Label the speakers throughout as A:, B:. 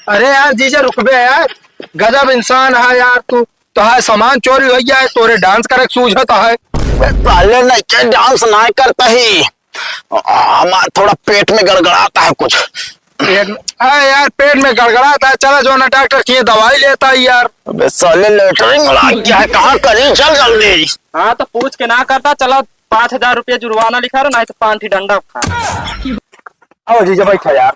A: अरे यार जीजा रुक बे यार, गजब इंसान है यार तू। तो है सामान चोरी हो गया है, तोरे डांस करे सूझता है।
B: साले नहीं क्या डांस ना करता ही, हमारा थोड़ा पेट में गड़गड़ाता है कुछ।
A: पेट में यार पेट में गड़गड़ाता है, चला जो ना डॉक्टर की दवाई लेता है यार।
B: अबे साले लेटरिंग लग गया है, कहाँ करी, चल जल्दी।
C: हाँ तो पूछ के ना करता, चलो 5,000 रुपया जुर्माना लिखा रहा, नहीं तो 5 ही डंडा खा।
A: आओ जीजा बैठा यार।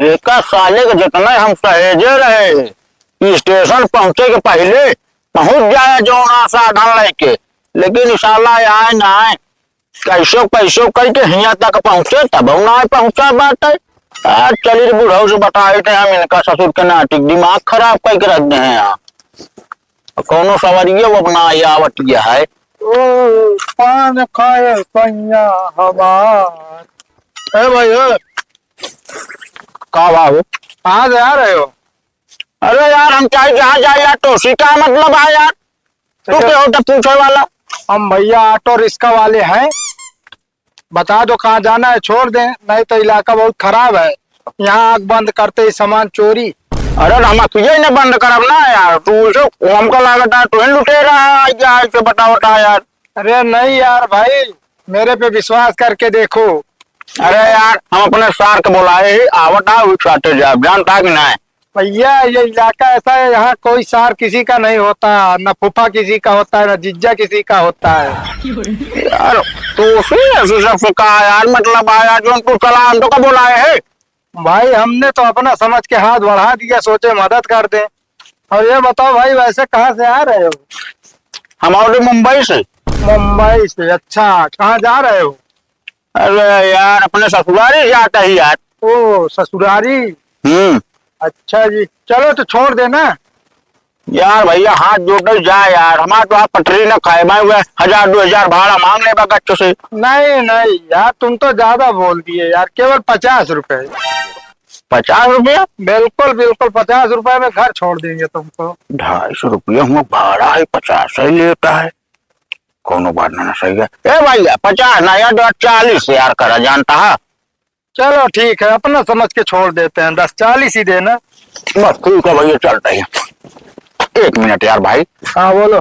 B: एक साले के जितना हम सहेजे रहे कि स्टेशन पहुंचे के पहले पहुंच जाए जो साधन लेके, लेकिन साला आए ना आए, कैसो कैसो करके यहाँ तक पहुंचे तब ना पहुंचा बात है। चलिए बुढ़ऊ से बताए थे हम इनका ससुर के नाटिक दिमाग खराब करके रख दे हैं यहाँ। कौनो सवारिये वो अपना आवटिया है।
A: ओ पान खाए पैया हमार। ए भाई
B: का बाबू
A: कहाँ से आ रहे हो?
B: अरे यार हम चाहे जहाँ जाए यार, तो उसी का मतलब है यार, तू क्या होता पूछे वाला।
A: हम भैया ऑटो रिक्शा वाले हैं, बता दो कहाँ जाना है, छोड़ दें, नहीं तो इलाका बहुत खराब है, यहाँ आग बंद करते ही सामान चोरी।
B: अरे हम अखिए ने बंद करब ना यार, तू हमको लागत है तू लुटे रहा है, बता यार।
A: अरे नहीं यार भाई, मेरे पे विश्वास करके देखो।
B: अरे यार हम अपने सार के बुलाए आवटा जानता कि नहीं।
A: भैया ये इलाका ऐसा है, यहाँ कोई सार किसी का नहीं होता, न फूफा किसी का होता है, न जिज्जा किसी का होता है।
B: यार तो उसी सब कहा यार, मतलब आया जो तू चला हम तो का बुलाए है
A: भाई, हमने तो अपना समझ के हाथ बढ़ा दिया, सोचे मदद कर दे। और ये बताओ भाई, वैसे कहाँ से आ रहे हो?
B: हम और मुंबई से।
A: मुंबई से? अच्छा, कहाँ जा रहे हो?
B: अरे यार अपने ससुरारी जाता ही यार।
A: ओ ससुरारी। अच्छा जी, चलो तो छोड़ देना
B: यार। भैया हाथ जोड़ जाए यार, हमारे तो आप पटरी न खाए, मैं 1,000-2,000 भाड़ा मांग ले बच्चों से।
A: नहीं नहीं यार, तुम तो ज्यादा बोल दिए यार, केवल 50 रुपए।
B: 50 रुपया?
A: बिल्कुल बिल्कुल 50 रुपए में घर छोड़ देंगे तुमको।
B: 250 रुपया हुआ भाड़ा है, 50 ही लेता है, कोनो बात ना सही है। ए भैया 50 ना यार 40 यार करा जानता है।
A: चलो ठीक है, अपना समझ के छोड़ देते हैं, 10-40 ही देना।
B: बस ठीक है भैया, चलता है। 1 मिनट यार भाई।
A: हाँ बोलो।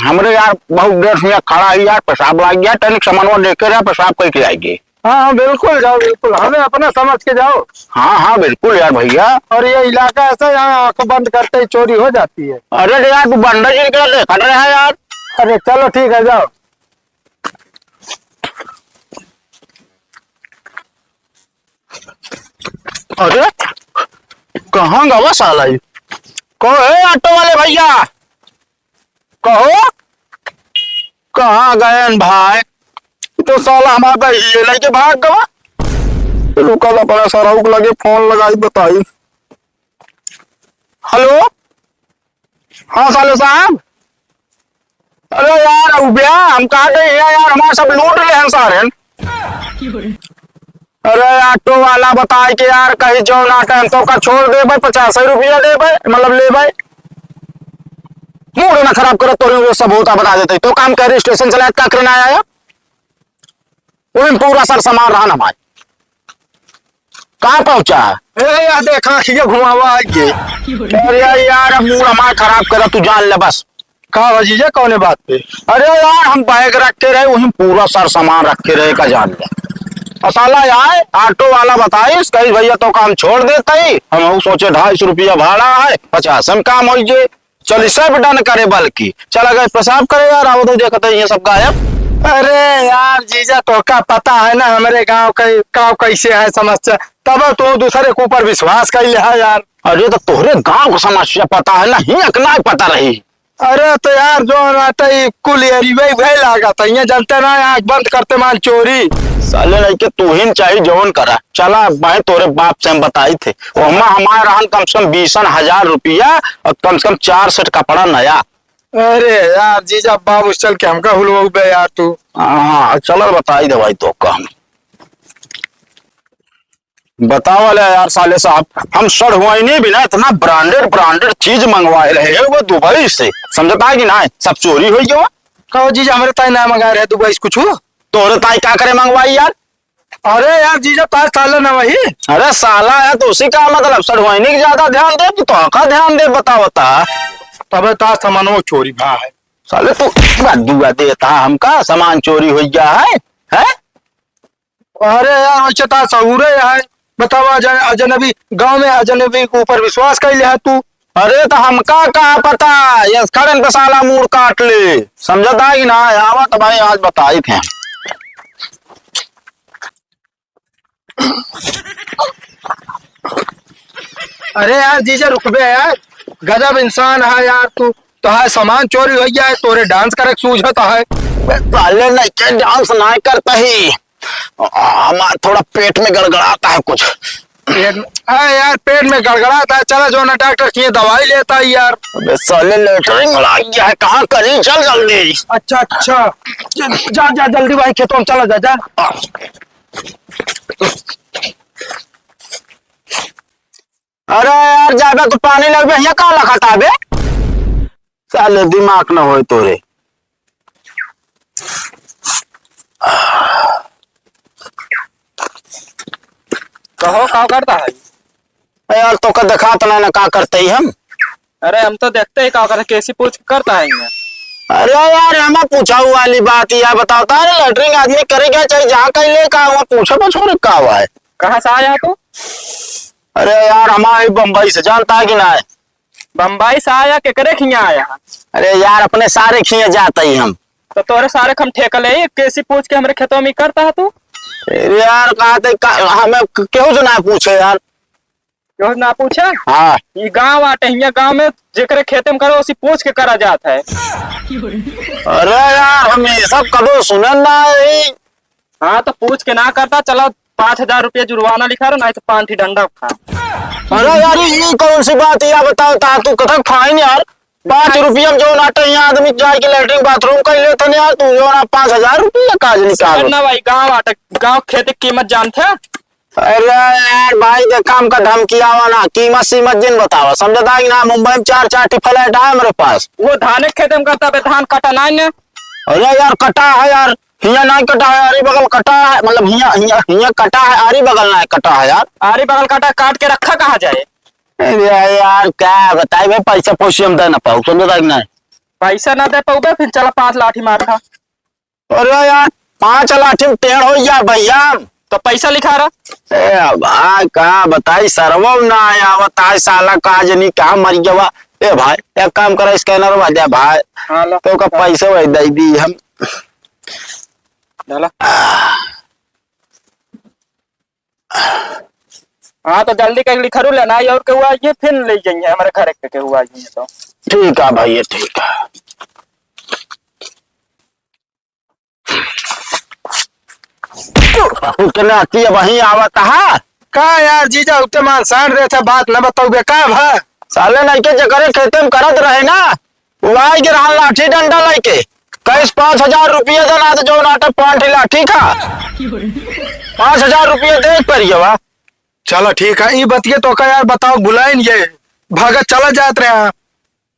B: हमरे यार बहुत देर से खड़ा है यार, पेशाब लग गया, तनिक सामान देखे रहा, पेशाब करके आएगी।
A: हाँ बिल्कुल जाओ, बिल्कुल, हमें अपना समझ के जाओ।
B: हाँ हाँ बिल्कुल यार भैया।
A: और ये इलाका ऐसा, यहाँ आंखों बंद करते ही चोरी हो जाती है।
B: अरे यार तू बंडा जी निकल खड़ रहा है यार।
A: अरे चलो ठीक है, जाओ।
B: अरे कहाँ गवा साला ये? कहो है ऑटो वाले भैया, कहो कहाँ गए भाई? तो साला हमारा ये लेके भाग गवा। चलो कल अपना सराउक लगे फोन लगाई बताई। हेलो, हाँ साले साहब। अरे यार उबिया हम कहा गए यार, हमारे सब लूट रहे हैं सारे। अरे ऑटो वाला बताए कि यार कहीं जो ना टाइम तो का छोड़ दे भाई, 50 रुपया दे भाई, मतलब ले भाई। मूड ना खराब करो, तो सब होता बता देते तो काम कर स्टेशन चला क्या करना आया, पूरा सर सामान रहा ना भाई। कहाँ पहुंचा है?
A: यार देखा ये घुमा हुआ है।
B: अरे यार मूड हमारा खराब करा, तू जान ले बस।
A: कहा जीजा कौन बात पे?
B: अरे यार हम बैग रख के रहे, वही पूरा सर सामान रख के रहे का जान ले। साला यार ऑटो वाला बताइस कहीं भैया तो काम छोड़ देता ही, हम सोचे 250 रुपया भाड़ा है, 50 में काम हो जाए। चल सब डन करे, बल्कि चला गए पेशाब करे यार, अब तो देखते ये सब गायब।
A: अरे यार जीजा तो का पता है ना हमारे गांव कैसे है समस्या, तब तो दूसरे के ऊपर विश्वास कर लिया है यार।
B: अरे तो तोहरे गांव को समस्या पता है ना, ही अकना पता रही।
A: अरे तो यार जो कुल वही लागा था, ये जनते ना आँख बंद करते मान चोरी।
B: साले नहीं के तू ही चाहिए जवन करा, चला मैं तोरे बाप से हम बताई थे, हमारे रहन कम से कम 20,000 रुपया और कम से कम 4 सेट कपड़ा नया।
A: अरे यार जीजा बाबू चल के हमका हुलवाऊ बे यार तू।
B: हाँ चल बताई दे भाई तो का बताओ ले यार साले साहब, हम सड़वाइने भी ना इतना ब्रांडेड चीज मंगवाए रहे हैं वो दुबई से, समझता है कि ना सब चोरी हो गया।
A: कहो जीजा हमारे ताई ना मंगा रहे दुबई से कुछ।
B: तोरे ताई क्या करे मंगवाई यार?
A: अरे यार जीजा ताज साला ना वही।
B: अरे साला है तो उसी का मतलब सड़वाइनी की ज्यादा ध्यान दे कि तो का ध्यान दे बता।
A: तब ताज सामान वो चोरी भा है।
B: साले तू दुआ देता हमका सामान चोरी हो गया है?
A: अरे यार वैसे ताज सहूरे है। बताओ अजनबी गांव में अजनबी के ऊपर विश्वास कर लिया तू।
B: अरे तो हमका क्या पता, ये खड़न पे साला मूड काट ले, समझता कि ना? आवा तो भाई आज बताई थे।
A: अरे यार जीजा रुकबे यार, गजब इंसान है यार तू। तो है सामान चोरी हो गया है, तोरे डांस करे सूझता है।
B: साले नहीं के डांस ना करता ही, हमारा थोड़ा पेट में गड़गड़ाता है कुछ।
A: यार पेट में गड़गड़ाता है, चला जो ना डॉक्टर की दवाई लेता है यार।
B: अबे साले लेटरिंग लग गया है, कहाँ करी? चल जल्दी।
A: अच्छा जा जा जल्दी भाई खेतों में चला जा।
B: अरे यार ज्यादा तो पानी लग यहाँ कहाँ लखाता बे? साले दिमाग न हो तोरे।
C: कहो क्या करता है?
B: यार तो का देखा तो ना क्या करते ही हम।
C: अरे हम तो देखते ही क्या करते, कैसी पूछ के करता है ये?
B: अरे यार हमें पूछा वाली बात यार बताता है, लेटरिंग आदमी करेगा चाहे जहाँ कहीं ले का हुआ पूछा छोड़ का हुआ है।
C: कहाँ से आया तू?
B: अरे यार हमारे बम्बई से, जानता है कि ना?
C: बम्बई से आया के करे खिया आया?
B: अरे यार अपने सारे खिए जाते ही हम।
C: तो तोरे सारे खम ठेका ले, कैसी पूछ के हमारे खेतों में करता है तू?
B: अरे यार हमें क्यों से ना पूछे यार?
C: क्यों ना पूछा?
B: हाँ
C: ये गाँव आटे हिया, गाँव में जेकरे खेते में करो उसी पूछ के करा जाता है।
B: अरे यार हम ये सब कदो सुनन ना है।
C: हाँ तो पूछ के ना करता, चलो 5,000 रुपया जुर्माना लिखा रहा, नहीं तो 5 डंडा खा।
B: अरे यार ये कौन सी बात है यार बताओ तू कथा फाइन यार। 5 रुपया जो नाटे यहाँ आदमी जाके लेटरिंग बाथरूम कर लेते ना यार, तू जो ना 5,000 रुपया काज निकाल
C: ना भाई। गाँव आटे, गाँव खेती की कीमत जानते हैं?
B: अरे यार भाई के काम का धमकी आवा ना, कीमत सीमत जिन बतावा, समझता है कि ना? मुंबई में 4 फ्लैट है मेरे पास।
C: वो धान के खेते में करता है, धान कटा नहीं ने?
B: अरे यार कटा है यार, हिया नहीं कटा है, आरी बगल कटा है, मतलब हिया कटा है, आरी बगल ना कटा है यार।
C: आरी बगल काटा काट के रखा कहाँ जाए?
B: अरे यार क्या बताए भाई, पैसा पोसी हम दे ना पाऊ, समझता है कि नहीं?
C: पैसा ना दे पाओगे फिर चला 5 लाठी मार खा।
B: अरे यार 5 लाठी में टेढ़ हो गया भैया।
C: तो पैसा लिखा रहा?
B: ए भाई क्या बताई, सरवो ना आया बताए साला काज नहीं कहा मर गया। ए भाई एक काम करा, स्कैनर में दे भाई।
C: हाँ लो
B: तो का पैसा वही दे दी हम।
C: डाला। हाँ तो जल्दी कर लिखरू लेना है, और के हुआ ये फिर ले जाएंगे हमारे घर के हुआ ये तो।
B: ठीक है भाई, ये ठीक है। उतने आती है वही आवता है
A: का यार जीजा उते मान साड़ रहे थे, बात न बताओ बेकार है।
B: साले नहीं के जगह खेते में करत रहे ना, वाई के रहा लाठी डंडा लेके कैस 5,000 रुपया देना तो जो नाटक 5 लाठी का 5,000 रुपया दे पर।
A: चलो ठीक है, ये बतिए तो का यार बताओ बुलाइन ये भगत चला जात रहे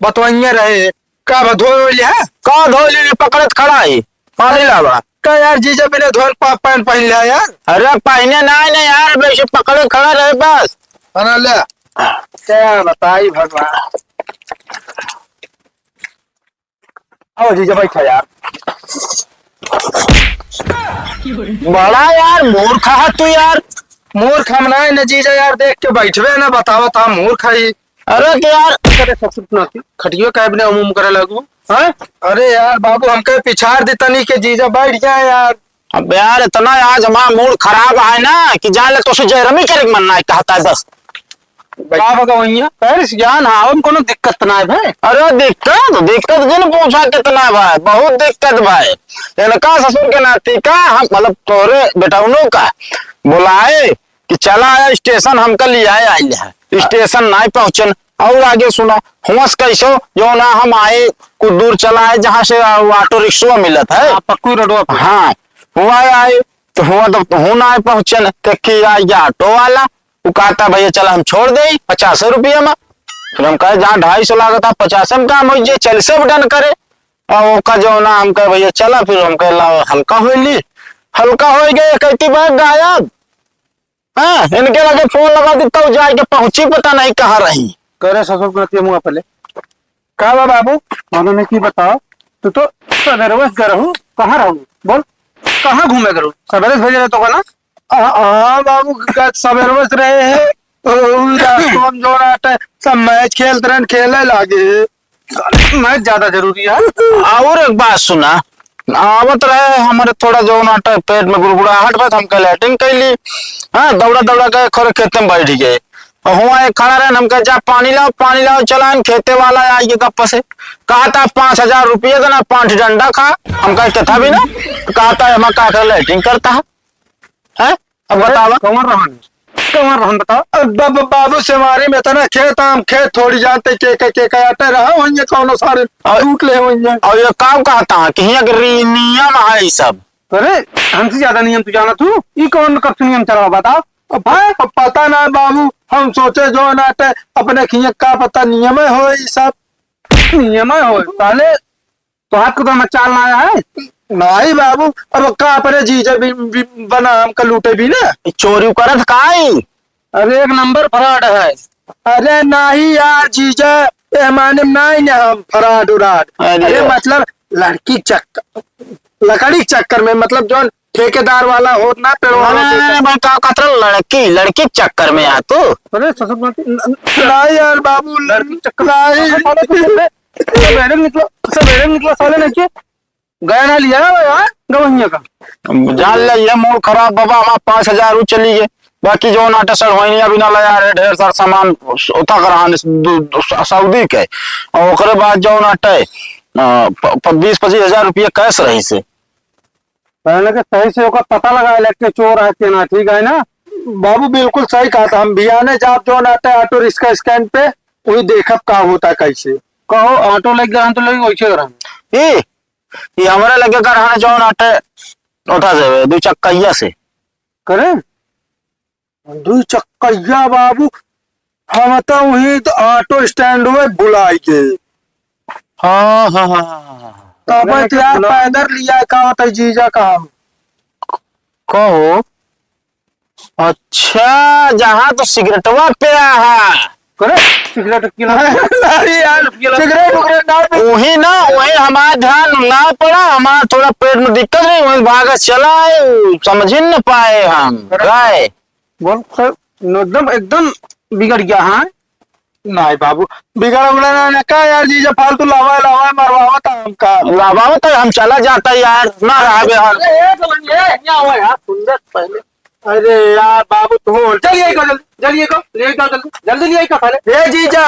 A: बतवाइए रहे का धो लिया
B: का धोली पकड़त खड़ा है पानी लावा
A: का यार जीजा बिना धोल पैंट पहन लिया यार।
B: अरे पहने नहीं यार, वैसे पकड़े खड़ा रहे बस।
A: बना ले क्या बताई भगवान। आओ जीजा बैठा यार।
B: बड़ा यार मूर्ख है तू यार।
A: मूर्ख हम नहीं न जीजा यार, देख के बैठवे ना बताओ था मूर्ख है।
B: अरे तो यार
A: खटियो कैब ने अमूम करे लगू है। अरे यार बाबू हमके पिछाड़ दे तनी के जीजा बैठ जाए यार।
B: अब यार इतना आज हमारा मूड खराब है ना कि जान ले तो से जयरमी करे मन ना कहता है बस।
A: का बगा वही पैरिस ज्ञान हाँ उनको कोनो दिक्कत ना है भाई।
B: अरे दिक्कत जिन पूछा कितना भाई, बहुत दिक्कत भाई। इनका ससुर के नाती का हम मतलब तोरे बेटाउनों का बुलाए कि चला आया स्टेशन, हमका ले आए स्टेशन नहीं पहुंचन। और आगे सुनो हुआस कैसो जो ना हम आए कुछ दूर चला है जहाँ से ऑटो रिक्शा मिलत है
A: पक्कू रोडवा पे।
B: हाँ हुआ आए तो हुआ तो हूँ ना पहुंचन देखी आई ऑटो वाला, वो कहता भैया चला हम छोड़ दे 50 रुपया में। फिर हम कहे जहाँ 250 लागत 50 में काम हो जाए, चल से डन करे। और ओका जो ना हम कहे भैया चला, फिर हम कहे लाओ हल्का हो ली, हल्का हो गए कहती बैग गायब। हाँ, इनके लगे फोन लगा देता हूँ, जाके पहुंची पता नहीं कहाँ रही।
D: करे ससुर को मुँह पहले कहा बा बाबू उन्होंने की बताओ तू तो सवेरे बस गए रहूं कहाँ रहूं बोल कहाँ घूमे करूँ सवेरे भेजे रहे तो ना
A: हाँ बाबू सवेर बस रहे हैं रास्ते में जो नाटे सब मैच खेलते रहे, खेले लागे।
D: मैच ज्यादा जरूरी है।
B: और एक बात सुना, आवत रहे हमारे थोड़ा जो नाटा पेट में गुड़गुड़ाहट में, हम कह लैटिंग कैली। हाँ, दौड़ा दौड़ा के खरे खेते में बैठ गए, और हुआ एक खड़ा रहे, हम कह जा पानी लाओ चला। खेते वाला आइए गप्पा से कहा था 5,000 रुपये देना, 5 डंडा खा। हम कह था भी ना, तो कहा था हम का लैटिंग करता है। अब बतावा
D: कौन रहन बताओ।
A: अब बाबू से मारी में तो ना खेत हम खेत थोड़ी जानते के कहते रहा वही कौन सारे टूट ले वही।
B: और ये काम कहता है कि यहाँ के नियम है ये सब।
D: अरे हमसे ज्यादा नियम तू जाना तू ये कौन कब से नियम चला बताओ।
A: अब पता ना बाबू, हम सोचे जो नाटे अपने खिया का पता नियम हो ये सब।
D: नियम हो पहले तो हाथ को तो मैं चाल आया है
A: नहीं बाबू, अब का अपने जीजा भी बना हमका लूटे भी ना।
B: चोरी करत काई।
D: अरे एक नंबर फ्रॉड है।
A: अरे नहीं यार जीजा, ये माने नहीं ना हम फराड उराड। अरे मतलब लड़की लकड़ी चक्कर में, मतलब जो ठेकेदार वाला हो ना
B: लड़की चक्कर में आ तू।
D: अरे
A: नहीं यार बाबू,
D: लड़की चक्कर सवेरे निकला साले नहीं गया ना लिया यार गवैया का
B: जान ले ये मूड खराब बाबा, हमारा 5,000 चली गए। बाकी जो नाटे सर वही अभी ना लगा रहे, ढेर सारा सामान उठा कर सऊदी के, और ओकरे बाद जो नाटे 20-25 हजार रुपये कैश रही से।
D: पहले के सही से ओका पता लगा ले चोर है के ना, ठीक है ना
A: बाबू बिल्कुल सही कहा था। हम भी आने जाप जो नाटे ऑटो रिक्शा स्टैंड पे वही देखब का होता कैसे।
D: कहो ऑटो लग गया तो लगी वैसे करा
B: ये हमारे लगे कर जो नाटे उठा से 2 चक्कैया से
D: करे
A: 2 चक्कैया बाबू। हम तो वही तो ऑटो स्टैंड में बुलाई के।
B: हाँ
A: तब यार पैदल लिया का होता जीजा का
B: कहो। अच्छा, जहाँ तो सिगरेटवा पे है
D: करे सिगरेट
A: सिगरेट
B: वही ना, वही हमारा ध्यान ना पड़ा, हमारा थोड़ा पेट में दिक्कत नहीं, वही भागा चला समझ ही न पाए हम राय।
D: बोल एकदम बिगड़ गया। हाँ
A: नहीं बाबू बिगड़ उगड़ा का यार जीजा, फालतू लावा मरवावा था हमका।
B: लावा तो हम चला जाता यार ना रहा
D: पहले।
A: अरे यार बाबू तू
D: जल्दी ले जल्दी
A: जीजा